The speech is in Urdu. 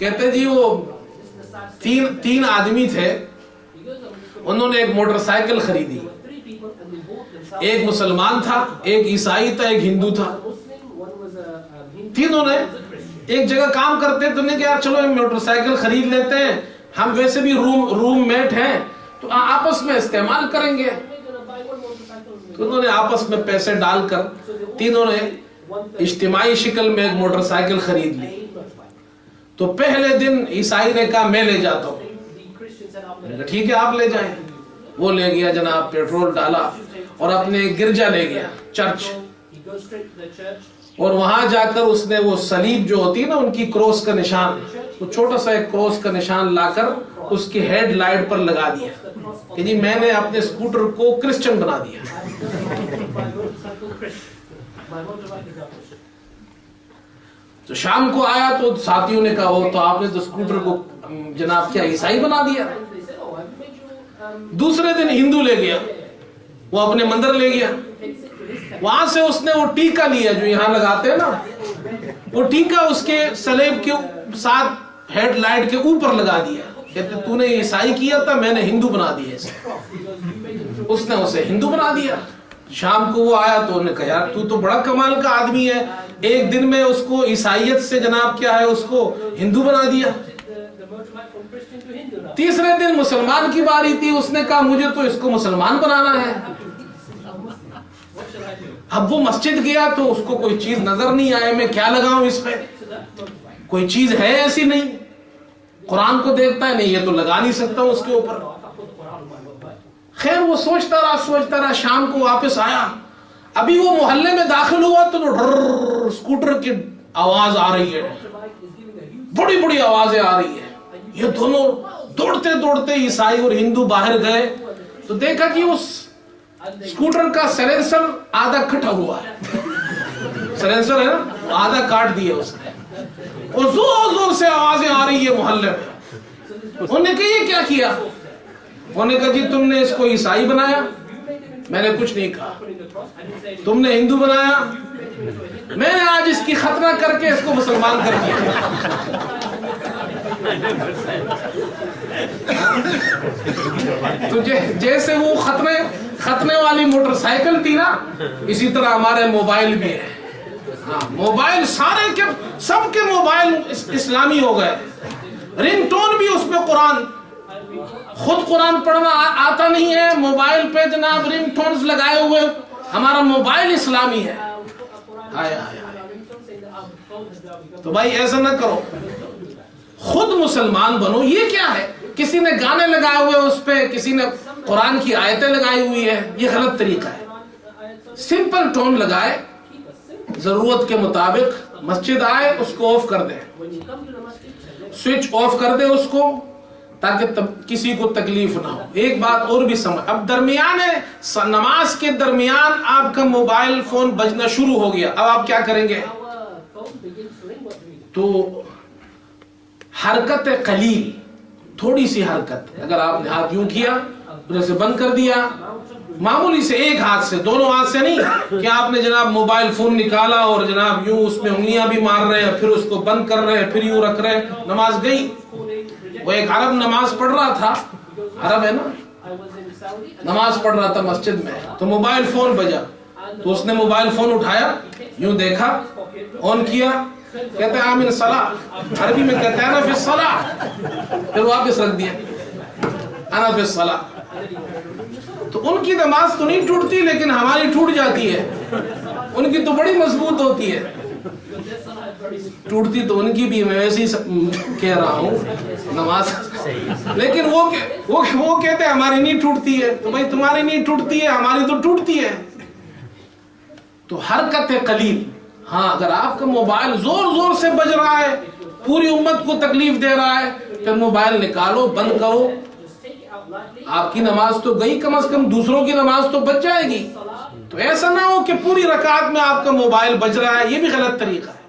کہتے جی وہ تین آدمی تھے، انہوں نے ایک موٹر سائیکل خریدی، ایک مسلمان تھا، ایک عیسائی تھا، ایک ہندو تھا، تینوں نے ایک جگہ کام کرتے تو نے کہا چلو موٹر سائیکل خرید لیتے ہیں، ہم ویسے بھی روم میٹ ہیں تو آپس میں استعمال کریں گے۔ تو انہوں نے آپس میں پیسے ڈال کر تینوں نے اجتماعی شکل میں ایک موٹر سائیکل خرید لی۔ تو پہلے دن عیسائی نے کہا میں لے جاتا ہوں، میں نے کہا ٹھیک ہے آپ لے جائیں۔ وہ لے گیا جناب، پیٹرول ڈالا اور اپنے گرجا لے گیا، چرچ، اور وہاں جا کر اس نے وہ صلیب جو ہوتی ہے نا ان کی کروس کا نشان، وہ چھوٹا سا ایک کروس کا نشان لا کر اس کی ہیڈ لائٹ پر لگا دیا کہ جی میں نے اپنے اسکوٹر کو کرسچن بنا دیا۔ تو شام کو آیا تو ساتھیوں نے کہا وہ تو آپ نے تو اسکوٹر کو جناب کیا عیسائی بنا دیا۔ دوسرے دن ہندو لے گیا، وہ اپنے مندر لے گیا، وہاں سے اس نے وہ ٹیکا لیا جو یہاں لگاتے ہیں نا، وہ ٹیکا اس کے صلیب کے ساتھ ہیڈ لائٹ کے اوپر لگا دیا، کہتے تو نے عیسائی کیا تھا، میں نے ہندو بنا دیا اسے۔ اس نے اسے ہندو بنا دیا۔ شام کو وہ آیا تو انہوں نے کہا یار تو بڑا کمال کا آدمی ہے، ایک دن میں اس کو عیسائیت سے جناب کیا ہے اس کو ہندو بنا دیا۔ تیسرے دن مسلمان کی باری تھی، اس نے کہا مجھے تو اس کو مسلمان بنانا ہے۔ اب وہ مسجد گیا تو اس کو کوئی چیز نظر نہیں آئے، میں کیا لگاؤں اس پہ، کوئی چیز ہے ایسی نہیں، قرآن کو دیکھتا ہے نہیں یہ تو لگا نہیں سکتا اس کے اوپر۔ خیر وہ سوچتا رہا، شام کو واپس آیا، ابھی وہ محلے میں داخل ہوا تو اسکوٹر کی آواز آ رہی ہے، بڑی بڑی آوازیں آ رہی ہے۔ یہ دونوں دوڑتے دوڑتے عیسائی اور ہندو باہر گئے تو دیکھا کہ اس اسکوٹر کا سیلنسر آدھا کٹا ہوا ہے، سیلنسر ہے نا آدھا کاٹ دیا اس نے، اور زور زور سے آوازیں آ رہی ہے محلے میں۔ انہوں نے کہا یہ کیا کیا؟ انہوں نے کہا جی تم نے اس کو عیسائی بنایا، میں نے کچھ نہیں کہا۔ تم نے ہندو بنایا، میں نے آج اس کی ختنہ کر کے اس کو مسلمان کر دیا۔ تو جیسے وہ ختنے والی موٹر سائیکل تھی نا، اسی طرح ہمارے موبائل بھی ہے۔ موبائل سارے کے سب کے موبائل اسلامی ہو گئے، رنگ ٹون بھی اس میں قرآن، خود قرآن پڑھنا آتا نہیں ہے، موبائل پہ جناب رنگ ٹونز لگائے ہوئے، ہمارا موبائل اسلامی ہے۔ تو بھائی ایسا نہ کرو، خود مسلمان بنو۔ یہ کیا ہے؟ کسی نے گانے لگائے ہوئے اس پہ، کسی نے قرآن کی آیتیں لگائی ہوئی ہے، یہ غلط طریقہ ہے۔ سمپل ٹون لگائے، ضرورت کے مطابق مسجد آئے اس کو آف کر دے، سوئچ آف کر دے اس کو، تاکہ کسی کو تکلیف نہ ہو۔ ایک بات اور بھی سمجھ، اب درمیان نماز کے درمیان آپ کا موبائل فون بجنا شروع ہو گیا، اب آپ کیا کریں گے؟ تو حرکت قلیل، تھوڑی سی حرکت، اگر آپ نے ہاتھ یوں کیا اسے بند کر دیا، معمولی سے ایک ہاتھ سے، دونوں ہاتھ سے نہیں کہ آپ نے جناب موبائل فون نکالا اور جناب یوں اس میں انگلیاں بھی مار رہے ہیں، پھر اس کو بند کر رہے ہیں، پھر یوں رکھ رہے ہیں، نماز گئی۔ وہ ایک عرب نماز پڑھ رہا تھا، عرب ہے نا، نماز پڑھ رہا تھا مسجد میں، تو موبائل فون بجا، تو اس نے موبائل فون اٹھایا، یوں دیکھا، آن کیا، کہتے ہیں آمین صلاح، عربی میں کہتے ہیں انا فی الصلاح، پھر واپس رکھ دیا، انا فی الصلاح۔ تو ان کی نماز تو نہیں ٹوٹتی لیکن ہماری ٹوٹ جاتی ہے، ان کی تو بڑی مضبوط ہوتی ہے، ٹوٹتی تو ان کی بھی، میں ویسے ہی کہہ رہا ہوں نماز، لیکن وہ کہتے ہیں ہماری نہیں ٹوٹتی ہے، تو بھائی تمہاری نہیں ٹوٹتی ہے، ہماری تو ٹوٹتی ہے۔ تو حرکت قلیل، ہاں اگر آپ کا موبائل زور زور سے بج رہا ہے، پوری امت کو تکلیف دے رہا ہے، پھر موبائل نکالو، بند کرو، آپ کی نماز تو گئی، کم از کم دوسروں کی نماز تو بچ جائے گی۔ تو ایسا نہ ہو کہ پوری رکعت میں آپ کا موبائل بج رہا ہے، یہ بھی غلط طریقہ ہے۔